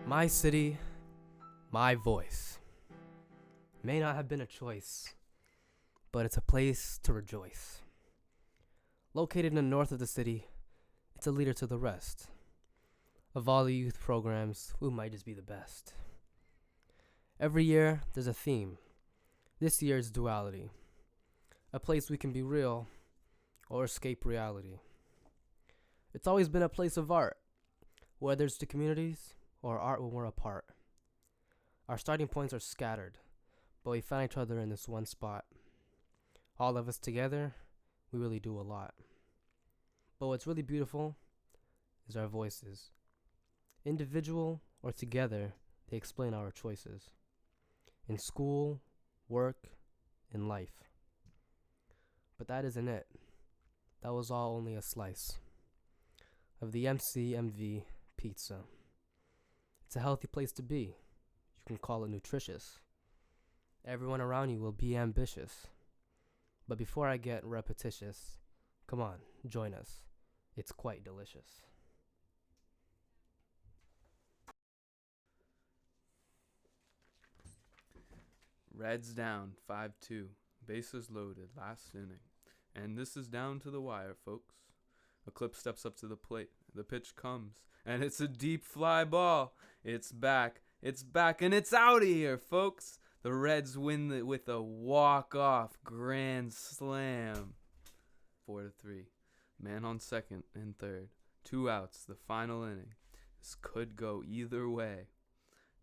My city, my voice. May not have been a choice, but it's a place to rejoice. Located in the north of the city, it's a leader to the rest. Of all the youth programs, who might just be the best? Every year, there's a theme. This year is Duality, a place we can be real or escape reality. It's always been a place of art, whether it's the communities or art when we're apart. Our starting points are scattered, but we find each other in this one spot. All of us together, we really do a lot. But what's really beautiful is our voices. Individual or together, they explain our choices. In school, work, in life. But that isn't it. That was all only a slice of the MCMV pizza. It's a healthy place to be. You can call it nutritious. Everyone around you will be ambitious. But before I get repetitious, come on, join us. It's quite delicious. Reds down 5-2. Bases loaded, last inning. And this is down to the wire, folks. A clip steps up to the plate. The pitch comes, and it's a deep fly ball. It's back, and it's out of here, folks. The Reds win with a walk-off grand slam. 4-3. Man on second and third. 2 outs, the final inning. This could go either way.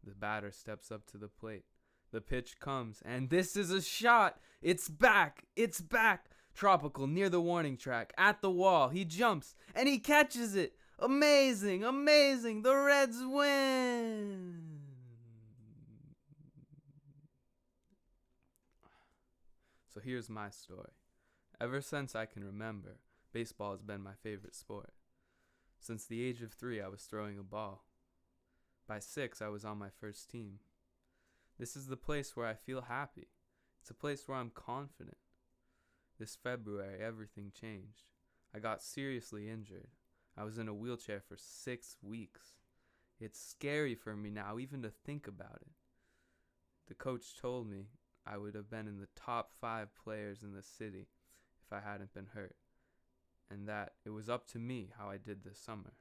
The batter steps up to the plate. The pitch comes, and this is a shot. It's back. Tropical near the warning track, at the wall. He jumps, and he catches it. Amazing. The Reds win. So here's my story. Ever since I can remember, baseball has been my favorite sport. Since the age of 3, I was throwing a ball. By 6, I was on my first team. This is the place where I feel happy. It's a place where I'm confident. This February, everything changed. I got seriously injured. I was in a wheelchair for 6 weeks. It's scary for me now even to think about it. The coach told me I would have been in the top 5 players in the city if I hadn't been hurt, and that it was up to me how I did this summer.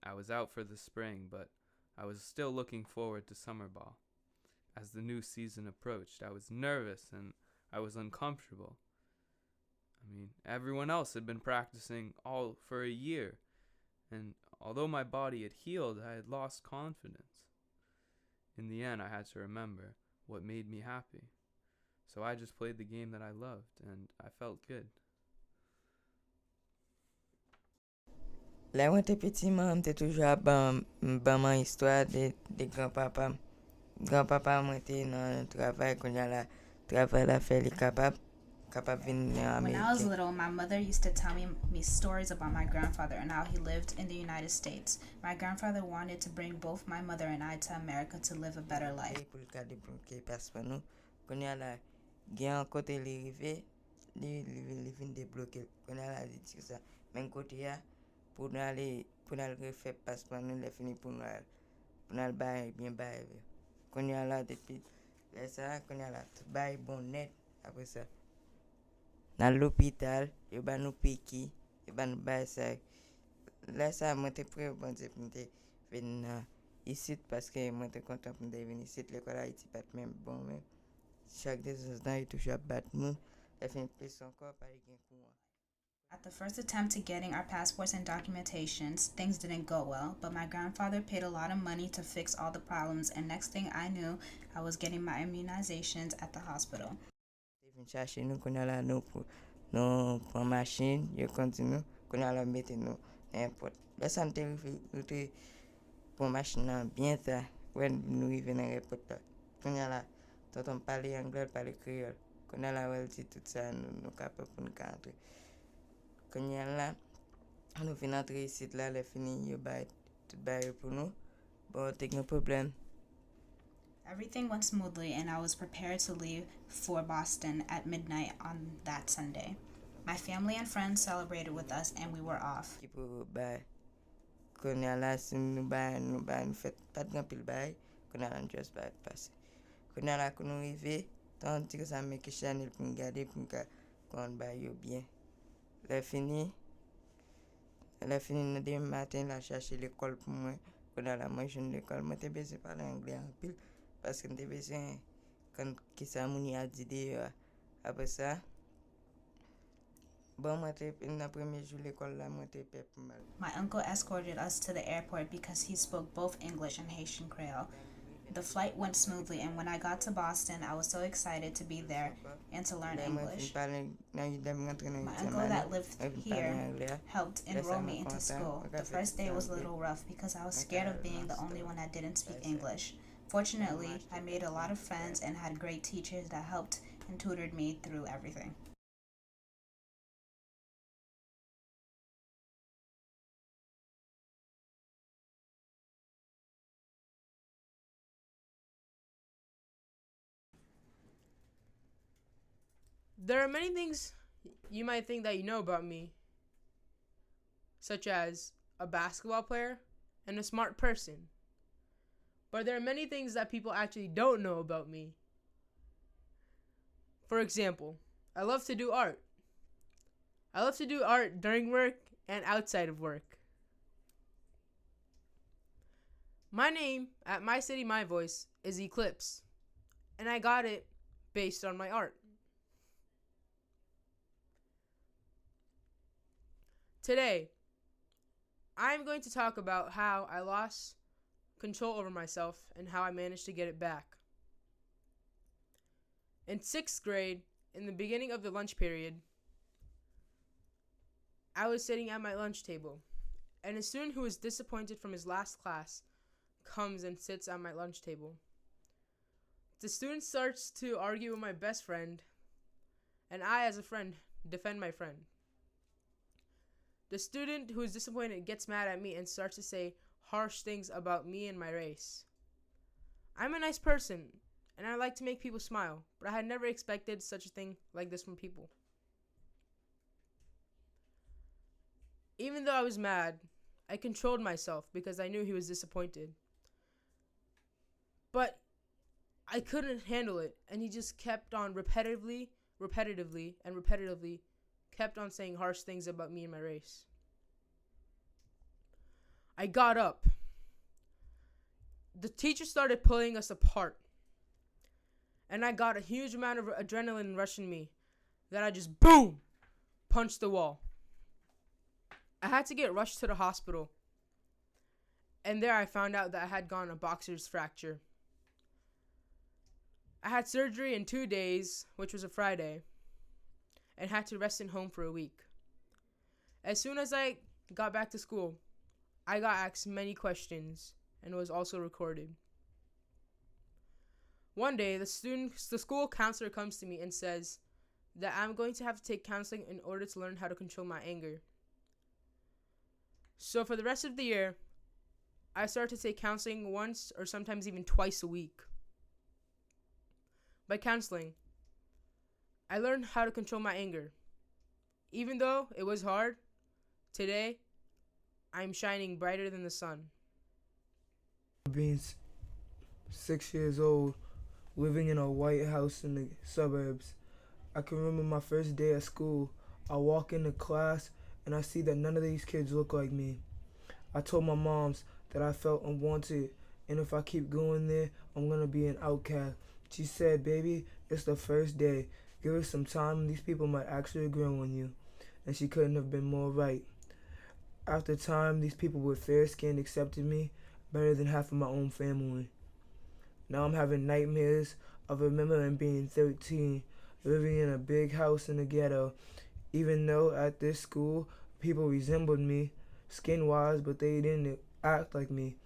I was out for the spring, but I was still looking forward to summer ball. As the new season approached, I was nervous and I was uncomfortable. Everyone else had been practicing all for a year, and although my body had healed, I had lost confidence. In the end, I had to remember what made me happy. So I just played the game that I loved, and I felt good. La mwen te peti man, te toujwa ban man histwa de granpapa. Granpapa mwen te nan travay konya la travay la fe li kapab vin nan When I was Amerike. little, my mother used to tell me stories about my grandfather and how he lived in the United States. My grandfather wanted to bring both my mother and I to America to live a better life. Pou l ka debloke paspan nou. Konya la gen an kote li rive, li vin debloke. Konya la di ti sa. Men kote ya, pou nou refe paspan nou le fini pou nou baye bien baye. Konya la depi le sa, konya la baye bon net apre sa. Nan l'hôpital, yo ba nou peki, yo ba nou baye sa. La sa mwen te pre bon di pou mwen te ven isit paske mwen te kontan pou mwen te ven isit. L'ekol a iti pat men bon men. Chak de zon dan yo toujwa bat moun. Le fin plis ankor pari gen kouan. At the first attempt to getting our passports and documentations, things didn't go well, but my grandfather paid a lot of money to fix all the problems, and next thing I knew, I was getting my immunizations at the hospital. Vin chache nou konya la nou pran machin, yo kontinu, konya la mette nou n'importe. La san te rete pran machin nan bien ta, when nou rive nan repot la. Konya la, tonton pale anglais, pale kriol. Konya la wel ti tout sa nou kapap pou nou ka entre. Konya la, nou fin entre isit la, le fini yo bay tout bay pou nou. Bon, tek nou problem. Everything went smoothly, and I was prepared to leave for Boston at midnight on that Sunday. My family and friends celebrated with us, and we were off. Ki pou bay. Qu'on a là, si nous fait pas de grand pile bail, qu'on a là, nous juste pas passer. Qu'on a là, qu'on nous arrive, tant que ça me que Chanel pour nous garder, pour nous qu'on baille bien. La fini, le demain matin, là, chercher l'école pour moi. Qu'on a là, moi, je ne l'école, moi, t'es besoin de parler anglais en pile, parce que t'es besoin, quand qui ça mouni a dit après ça. Bon, moi, t'es, dans le premier jour l'école, là, moi, t'es pep mal. My uncle escorted us to the airport because he spoke both English and Haitian Creole. The flight went smoothly, and when I got to Boston, I was so excited to be there and to learn English. My uncle that lived here helped enroll me into school. The first day was a little rough because I was scared of being the only one that didn't speak English. Fortunately, I made a lot of friends and had great teachers that helped and tutored me through everything. There are many things you might think that you know about me, such as a basketball player and a smart person. But there are many things that people actually don't know about me. For example, I love to do art. I love to do art during work and outside of work. My name at My City, My Voice is Eclipse, and I got it based on my art. Today, I'm going to talk about how I lost control over myself and how I managed to get it back. In 6th grade, in the beginning of the lunch period, I was sitting at my lunch table, and a student who was disappointed from his last class comes and sits at my lunch table. The student starts to argue with my best friend, and I, as a friend, defend my friend. The student who is disappointed gets mad at me and starts to say harsh things about me and my race. I'm a nice person, and I like to make people smile, but I had never expected such a thing like this from people. Even though I was mad, I controlled myself because I knew he was disappointed. But I couldn't handle it, and he just kept on repetitively kept on saying harsh things about me and my race. I got up. The teacher started pulling us apart, and I got a huge amount of adrenaline rushing me that I just boom punched the wall. I had to get rushed to the hospital, and there I found out that I had gotten a boxer's fracture. I had surgery in 2 days, which was a Friday, and had to rest in home for a week. As soon as I got back to school, I got asked many questions and was also recorded. One day, the school counselor comes to me and says that I'm going to have to take counseling in order to learn how to control my anger. So for the rest of the year, I started to take counseling once or sometimes even twice a week. By counseling, I learned how to control my anger. Even though it was hard, today, I'm shining brighter than the sun. Being 6 years old, living in a white house in the suburbs, I can remember my first day at school. I walk into class and I see that none of these kids look like me. I told my moms that I felt unwanted, and if I keep going there, I'm gonna be an outcast. She said, "Baby, it's the first day. Give it some time, these people might actually grow on you." And she couldn't have been more right. After time, these people with fair skin accepted me better than half of my own family. Now I'm having nightmares of remembering being 13, living in a big house in the ghetto, even though at this school, people resembled me, skin-wise, but they didn't act like me.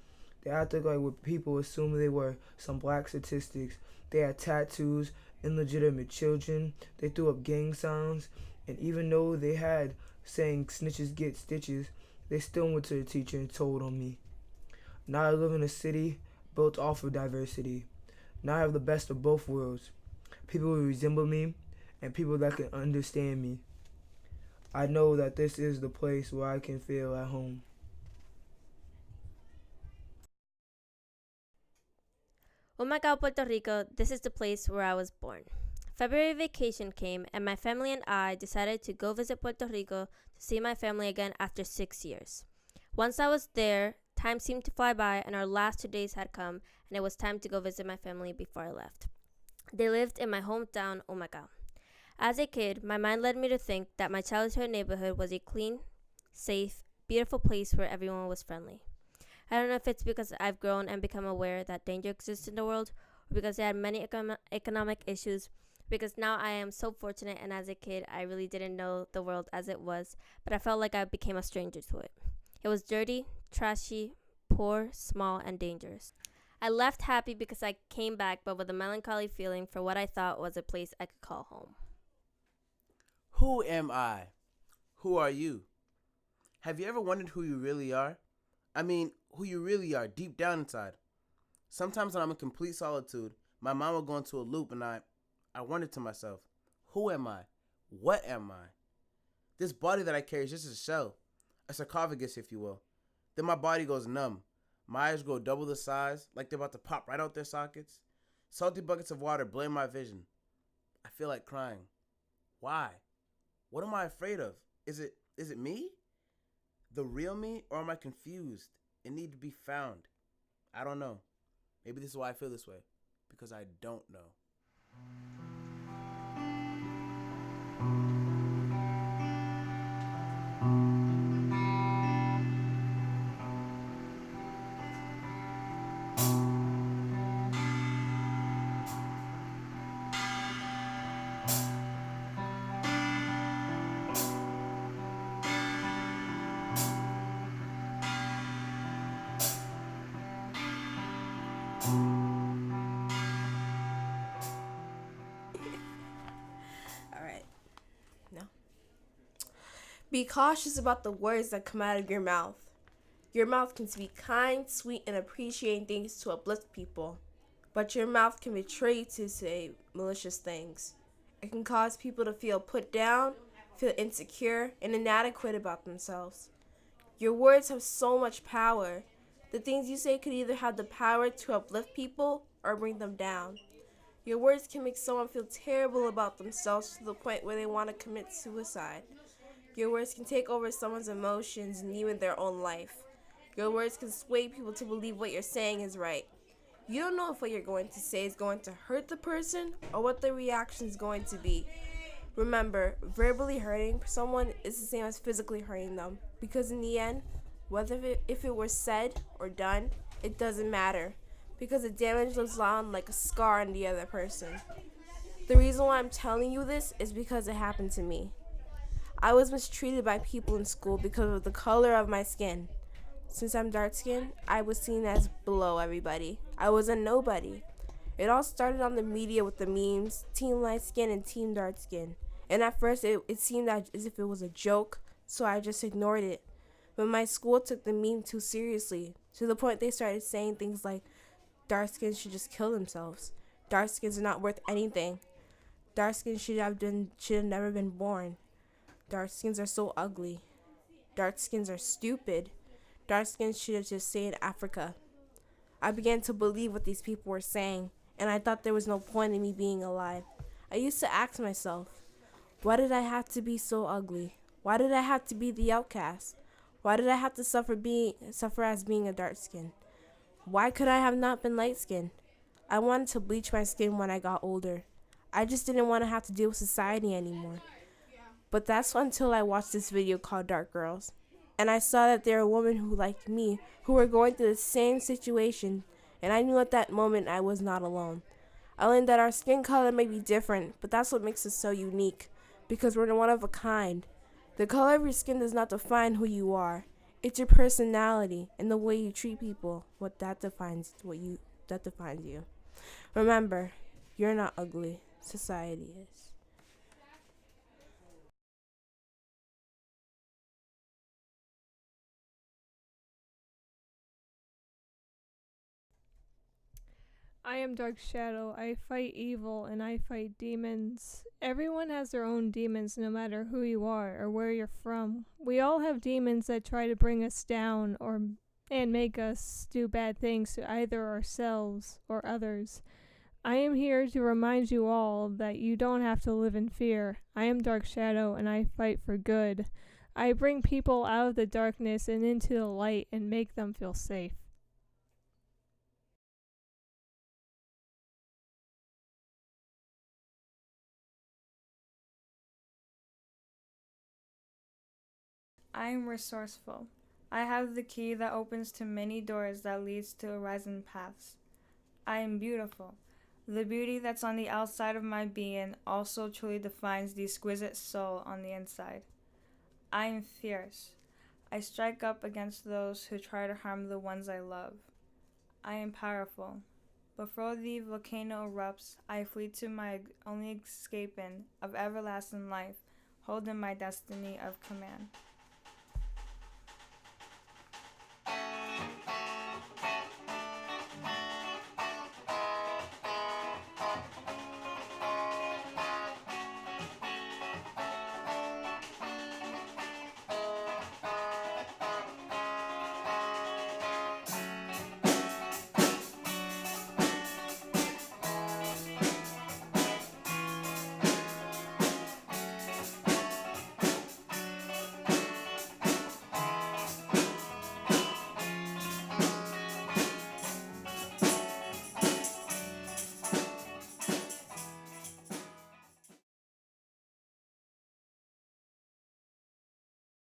They acted like what people assumed they were, some black statistics. They had tattoos, illegitimate children, they threw up gang signs, and even though they had saying snitches get stitches, they still went to the teacher and told on me. Now I live in a city built off of diversity. Now I have the best of both worlds. People who resemble me and people that can understand me. I know that this is the place where I can feel at home. Humacao, Puerto Rico, this is the place where I was born. February vacation came, and my family and I decided to go visit Puerto Rico to see my family again after 6 years. Once I was there, time seemed to fly by, and our last 2 days had come, and it was time to go visit my family before I left. They lived in my hometown, Humacao. As a kid, my mind led me to think that my childhood neighborhood was a clean, safe, beautiful place where everyone was friendly. I don't know if it's because I've grown and become aware that danger exists in the world, or because I had many economic issues, because now I am so fortunate, and as a kid, I really didn't know the world as it was, but I felt like I became a stranger to it. It was dirty, trashy, poor, small, and dangerous. I left happy because I came back, but with a melancholy feeling for what I thought was a place I could call home. Who am I? Who are you? Have you ever wondered who you really are? I mean, who you really are deep down inside. Sometimes when I'm in complete solitude, my mind will go into a loop and I wonder to myself, who am I? What am I? This body that I carry is just a shell, a sarcophagus, if you will. Then my body goes numb. My eyes grow double the size, like they're about to pop right out their sockets. Salty buckets of water blur my vision. I feel like crying. Why? What am I afraid of? Is it me? The real me? Or am I confused and need to be found? I don't know. Maybe this is why I feel this way. Because I don't know. Alright. No. Be cautious about the words that come out of your mouth. Your mouth can speak kind, sweet, and appreciating things to uplift people. But your mouth can betray you to say malicious things. It can cause people to feel put down, feel insecure, and inadequate about themselves. Your words have so much power. The things you say could either have the power to uplift people or bring them down. Your words can make someone feel terrible about themselves to the point where they want to commit suicide. Your words can take over someone's emotions and even their own life. Your words can sway people to believe what you're saying is right. You don't know if what you're going to say is going to hurt the person or what the reaction is going to be. Remember, verbally hurting someone is the same as physically hurting them, because in the end, whether if it were said or done, it doesn't matter, because the damage lives on like a scar on the other person. The reason why I'm telling you this is because it happened to me. I was mistreated by people in school because of the color of my skin. Since I'm dark-skinned, I was seen as below everybody. I was a nobody. It all started on the media with the memes, Team Light Skin and Team Dark Skin. And at first, it seemed as if it was a joke, so I just ignored it. But my school took the meme too seriously, to the point they started saying things like, dark skins should just kill themselves. Dark skins are not worth anything. Dark skins should have never been born. Dark skins are so ugly. Dark skins are stupid. Dark skins should have just stayed in Africa. I began to believe what these people were saying, and I thought there was no point in me being alive. I used to ask myself, why did I have to be so ugly? Why did I have to be the outcast? Why did I have to suffer as being a dark skin? Why could I have not been light skinned? I wanted to bleach my skin when I got older. I just didn't want to have to deal with society anymore. But that's until I watched this video called Dark Girls. And I saw that there are women who, like me, who were going through the same situation, and I knew at that moment I was not alone. I learned that our skin color may be different, but that's what makes us so unique, because we're one of a kind. The color of your skin does not define who you are. It's your personality and the way you treat people, that defines you. Remember, you're not ugly. Society is. I am Dark Shadow. I fight evil and I fight demons. Everyone has their own demons no matter who you are or where you're from. We all have demons that try to bring us down and make us do bad things to either ourselves or others. I am here to remind you all that you don't have to live in fear. I am Dark Shadow and I fight for good. I bring people out of the darkness and into the light and make them feel safe. I am resourceful. I have the key that opens to many doors that leads to horizon paths. I am beautiful. The beauty that's on the outside of my being also truly defines the exquisite soul on the inside. I am fierce. I strike up against those who try to harm the ones I love. I am powerful. Before the volcano erupts, I flee to my only escaping of everlasting life, holding my destiny of command.